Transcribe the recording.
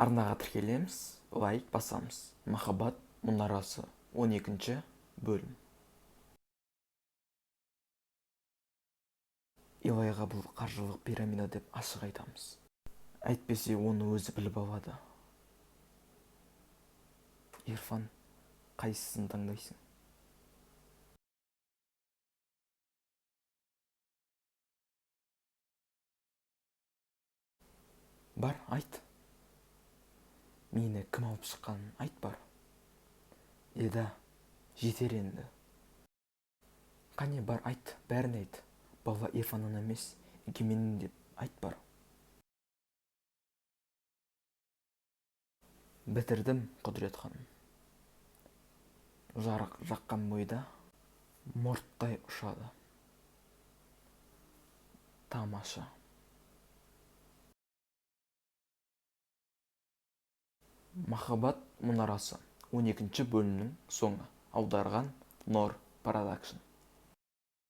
арнаға тіркелеміз, лайк басамыз. Махаббат мұнарасы 12-ші бөлім. Илайға бұл қаржылық пирамида деп ашық айтамыз. Әйтпесе оны өзі біліп алады. Ирфан, қайсысын таңдайсың? Бар, айт. Мені кім алып шыққанын айт бар. Еда, жетер енді. Қане бар, айт, бәрін айт. Бала Ирфанның емес, Егеменнің деп айт бар. Бітірдім, Құдірет ханым. Жарық жаққан бойда мұрттай ұшады. Тамаша. Махаббат мұнарасы 12-ші бөлімнің соңы. Аударған Нор Продакшн.